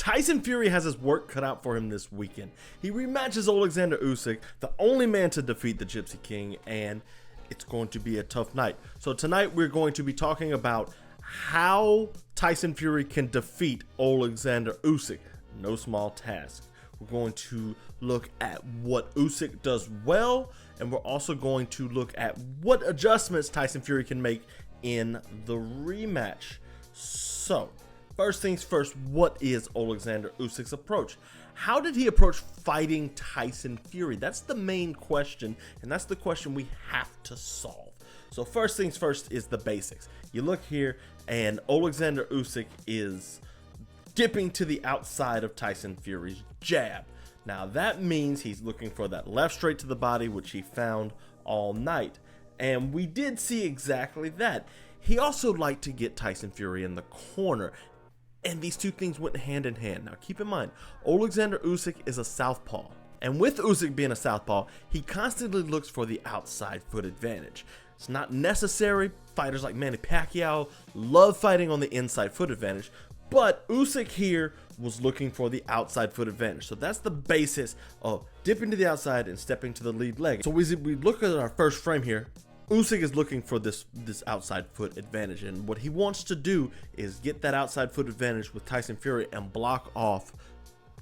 Tyson Fury has his work cut out for him this weekend. He rematches Oleksandr Usyk, the only man to defeat the Gypsy King, and it's going to be a tough night. So tonight we're going to be talking about how Tyson Fury can defeat Oleksandr Usyk. No small task. We're going to look at what Usyk does well, and we're also going to look at what adjustments Tyson Fury can make in the rematch. So, first things first, what is Oleksandr Usyk's approach? How did he approach fighting Tyson Fury? That's the main question, and that's the question we have to solve. So first things first is the basics. You look here, and Oleksandr Usyk is dipping to the outside of Tyson Fury's jab. Now that means he's looking for that left straight to the body, which he found all night. And we did see exactly that. He also liked to get Tyson Fury in the corner. And these two things went hand in hand. Now keep in mind, Oleksandr Usyk is a southpaw. And with Usyk being a southpaw, he constantly looks for the outside foot advantage. It's not necessary. Fighters like Manny Pacquiao love fighting on the inside foot advantage. But Usyk here was looking for the outside foot advantage. So that's the basis of dipping to the outside and stepping to the lead leg. So we look at our first frame here. Usyk is looking for this outside foot advantage, and what he wants to do is get that outside foot advantage with Tyson Fury and block off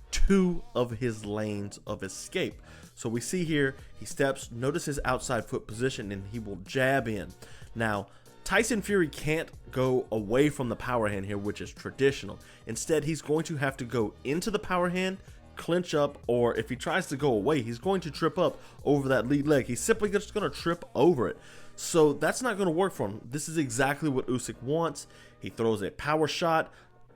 two of his lanes of escape. So we see here, he steps, notice his outside foot position, and he will jab in. Now, Tyson Fury can't go away from the power hand here, which is traditional. Instead, he's going to have to go into the power hand, clinch up, or if he tries to go away, he's going to trip up over that lead leg. He's simply just going to trip over it. So that's not going to work for him. This is exactly what Usyk wants. He throws a power shot.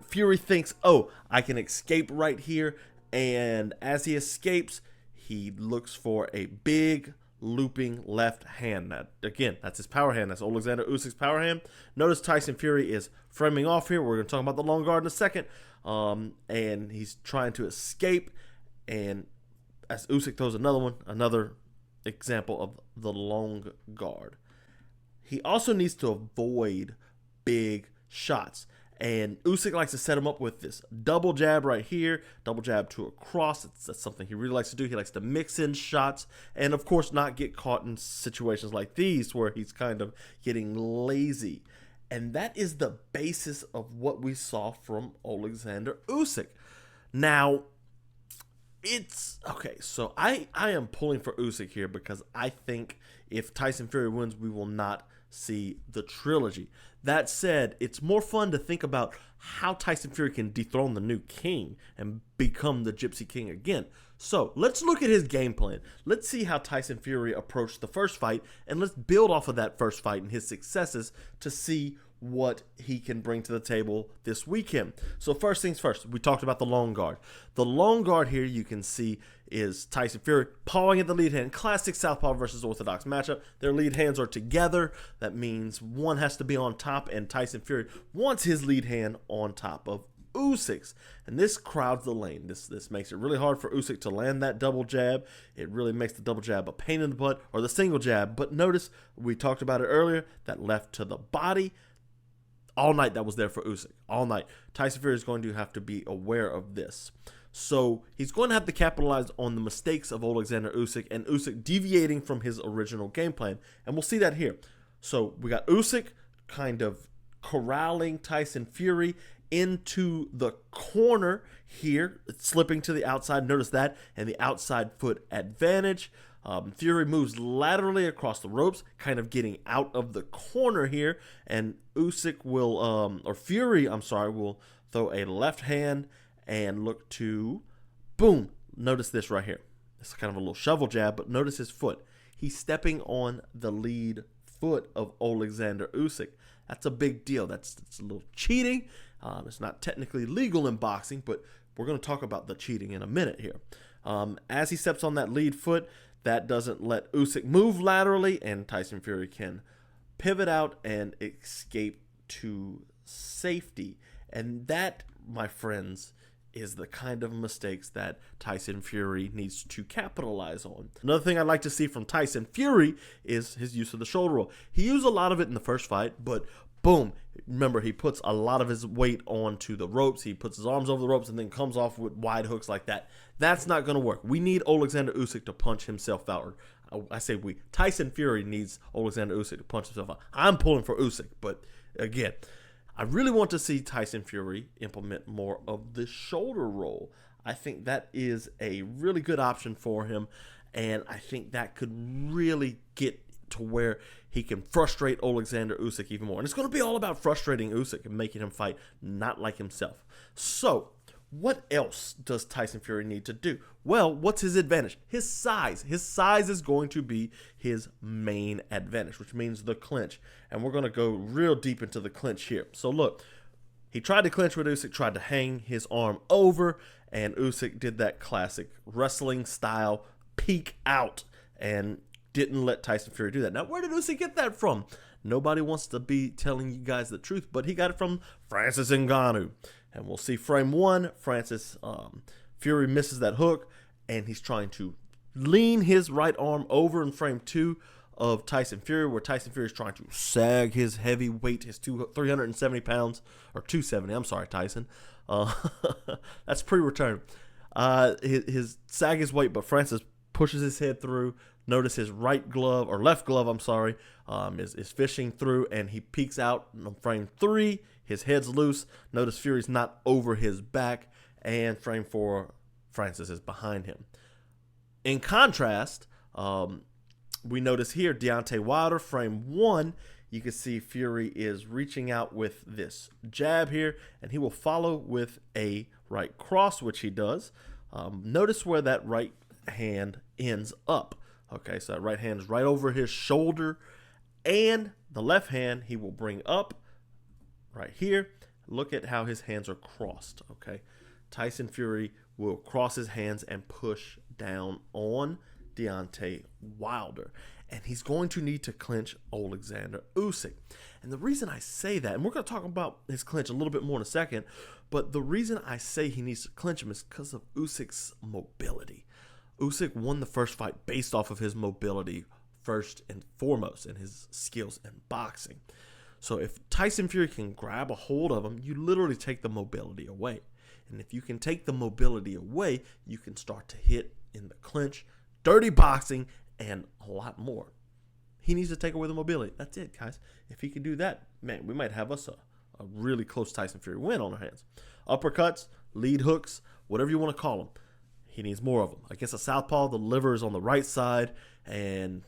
Fury thinks, oh, I can escape right here. And as he escapes, he looks for a big looping left hand. Now, again, that's his power hand. That's Oleksandr Usyk's power hand. Notice Tyson Fury is framing off here. We're going to talk about the long guard in a second. And he's trying to escape. And as Usyk throws another example of the long guard. He also needs to avoid big shots. And Usyk likes to set him up with this double jab right here, double jab to a cross. That's something he really likes to do. He likes to mix in shots and, of course, not get caught in situations like these where he's kind of getting lazy. And that is the basis of what we saw from Oleksandr Usyk. Now, it's okay. So I am pulling for Usyk here because I think if Tyson Fury wins, we will not see the trilogy. That said, it's more fun to think about how Tyson Fury can dethrone the new king and become the Gypsy King again. So let's look at his game plan. Let's see how Tyson Fury approached the first fight, and let's build off of that first fight and his successes to see what he can bring to the table this weekend. So first things first, we talked about the long guard. The long guard here you can see is Tyson Fury pawing at the lead hand. Classic southpaw versus orthodox matchup. Their lead hands are together. That means one has to be on top, and Tyson Fury wants his lead hand on top of Usyk's. And this crowds the lane. This makes it really hard for Usyk to land that double jab. It really makes the double jab a pain in the butt, or the single jab. But notice, we talked about it earlier, that left to the body. All night that was there for Usyk. All night. Tyson Fury is going to have to be aware of this. So he's going to have to capitalize on the mistakes of Oleksandr Usyk and Usyk deviating from his original game plan. And we'll see that here. So we got Usyk kind of corralling Tyson Fury into the corner here, slipping to the outside. Notice that, and the outside foot advantage. Fury moves laterally across the ropes, kind of getting out of the corner here, and Usyk will, Fury will throw a left hand and look to, boom. Notice this right here. It's kind of a little shovel jab, but notice his foot. He's stepping on the lead foot of Oleksandr Usyk. That's a big deal. That's a little cheating. It's not technically legal in boxing, but we're going to talk about the cheating in a minute here. As he steps on that lead foot, that doesn't let Usyk move laterally, and Tyson Fury can pivot out and escape to safety. And that, my friends, is the kind of mistakes that Tyson Fury needs to capitalize on. Another thing I'd like to see from Tyson Fury is his use of the shoulder roll. He used a lot of it in the first fight, but Boom. Remember, he puts a lot of his weight onto the ropes. He puts his arms over the ropes and then comes off with wide hooks like that. That's not going to work. We need Oleksandr Usyk to punch himself out. Or I say we. Tyson Fury needs Oleksandr Usyk to punch himself out. I'm pulling for Usyk, but again, I really want to see Tyson Fury implement more of the shoulder roll. I think that is a really good option for him, and I think that could really get to where he can frustrate Oleksandr Usyk even more. And it's going to be all about frustrating Usyk and making him fight not like himself. So, what else does Tyson Fury need to do? Well, what's his advantage? His size. His size is going to be his main advantage, which means the clinch. And we're going to go real deep into the clinch here. So look, he tried to clinch with Usyk, tried to hang his arm over, and Usyk did that classic wrestling style peek out and didn't let Tyson Fury do that. Now, where did Usyk get that from? Nobody wants to be telling you guys the truth, but he got it from Francis Ngannou. And we'll see frame one, Fury misses that hook, and he's trying to lean his right arm over in frame two of Tyson Fury, where Tyson Fury is trying to sag his heavy weight, his 370 pounds, or 270, I'm sorry, Tyson. That's pre-return. His sag his weight, but Francis pushes his head through. Notice his left glove, is fishing through, and he peeks out in frame three. His head's loose. Notice Fury's not over his back, and frame four, Francis is behind him. In contrast, we notice here Deontay Wilder, frame one, you can see Fury is reaching out with this jab here, and he will follow with a right cross, which he does. Notice where that right hand ends up. Okay, so that right hand is right over his shoulder, and the left hand he will bring up right here. Look at how his hands are crossed, okay? Tyson Fury will cross his hands and push down on Deontay Wilder. And he's going to need to clinch Oleksandr Usyk. And the reason I say that, and we're going to talk about his clinch a little bit more in a second, but the reason I say he needs to clinch him is because of Usyk's mobility. Usyk won the first fight based off of his mobility first and foremost, and his skills in boxing. So if Tyson Fury can grab a hold of him, you literally take the mobility away. And if you can take the mobility away, you can start to hit in the clinch, dirty boxing, and a lot more. He needs to take away the mobility. That's it, guys. If he can do that, man, we might have us a really close Tyson Fury win on our hands. Uppercuts, lead hooks, whatever you want to call them. He needs more of them. Against a southpaw, the liver is on the right side, and,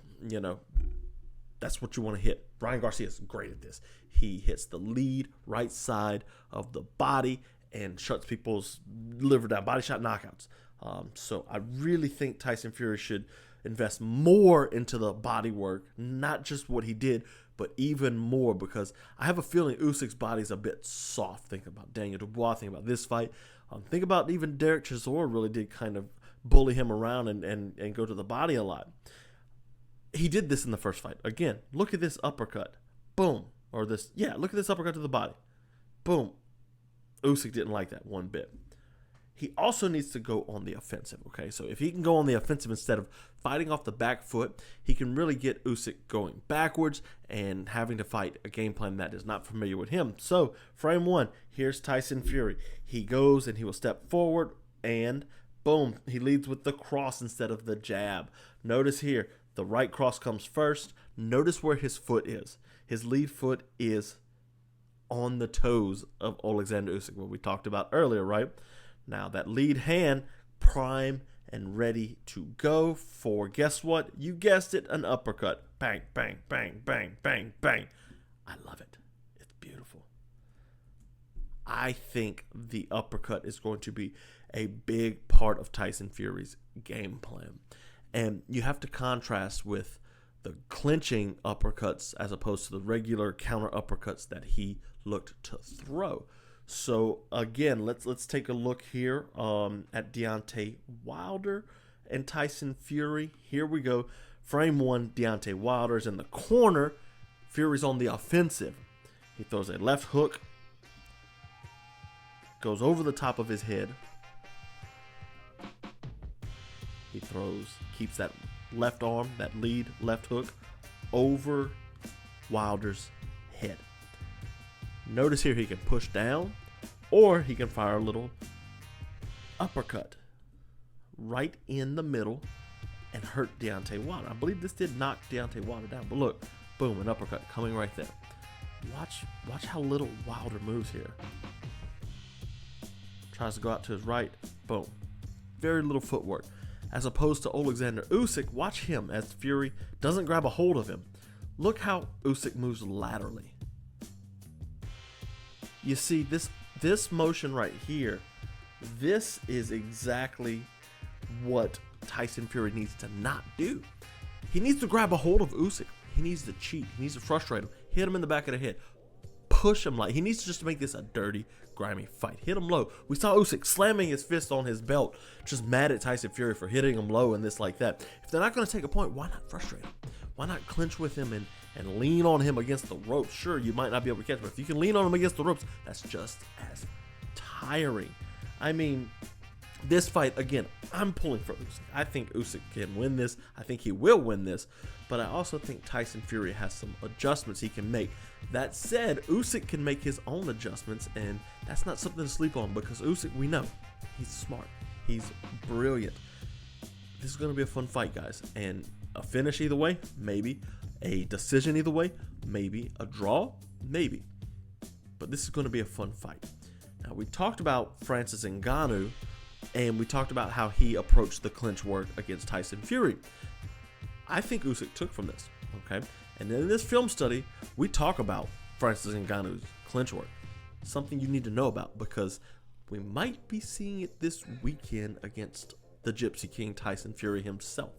that's what you want to hit. Ryan Garcia is great at this. He hits the lead right side of the body and shuts people's liver down. Body shot knockouts. So I really think Tyson Fury should invest more into the body work, not just what he did, but even more, because I have a feeling Usyk's body is a bit soft. Think about Daniel Dubois. Think about this fight. Think about even Derek Chisora really did kind of bully him around and go to the body a lot. He did this in the first fight. Again, look at this uppercut. Boom. Look at this uppercut to the body. Boom. Usyk didn't like that one bit. He also needs to go on the offensive, okay? So if he can go on the offensive instead of fighting off the back foot, he can really get Usyk going backwards and having to fight a game plan that is not familiar with him. So frame one, here's Tyson Fury. He goes and he will step forward, and boom, he leads with the cross instead of the jab. Notice here, the right cross comes first. Notice where his foot is. His lead foot is on the toes of Oleksandr Usyk, what we talked about earlier, right? Now that lead hand, prime and ready to go for, guess what? You guessed it, an uppercut. Bang, bang, bang, bang, bang, bang. I love it. It's beautiful. I think the uppercut is going to be a big part of Tyson Fury's game plan. And you have to contrast with the clinching uppercuts as opposed to the regular counter uppercuts that he looked to throw. So again, let's take a look here at Deontay Wilder and Tyson Fury. Here we go. Frame one, Deontay Wilder's in the corner. Fury's on the offensive. He throws a left hook, goes over the top of his head. He keeps that left arm, that lead left hook, over Wilder's head. Notice here he can push down, or he can fire a little uppercut right in the middle and hurt Deontay Wilder. I believe this did knock Deontay Wilder down, but look, boom, an uppercut coming right there. Watch how little Wilder moves here. Tries to go out to his right, boom. Very little footwork. As opposed to Oleksandr Usyk, watch him as Fury doesn't grab a hold of him. Look how Usyk moves laterally. You see, this motion right here, this is exactly what Tyson Fury needs to not do. He needs to grab a hold of Usyk. He needs to cheat. He needs to frustrate him. Hit him in the back of the head. Push him he needs to just make this a dirty, grimy fight. Hit him low. We saw Usyk slamming his fist on his belt, just mad at Tyson Fury for hitting him low and this like that. If they're not going to take a point, why not frustrate him? Why not clinch with him and lean on him against the ropes? Sure, you might not be able to catch him, but if you can lean on him against the ropes, that's just as tiring. I mean, this fight, again, I'm pulling for Usyk. I think Usyk can win this. I think he will win this. But I also think Tyson Fury has some adjustments he can make. That said, Usyk can make his own adjustments, and that's not something to sleep on because Usyk, we know, he's smart. He's brilliant. This is going to be a fun fight, guys. And a finish either way, maybe. A decision either way, maybe. A draw, maybe. But this is going to be a fun fight. Now, we talked about Francis Ngannou, and we talked about how he approached the clinch work against Tyson Fury. I think Usyk took from this, okay? And then in this film study, we talk about Francis Ngannou's clinch work. Something you need to know about because we might be seeing it this weekend against the Gypsy King, Tyson Fury himself.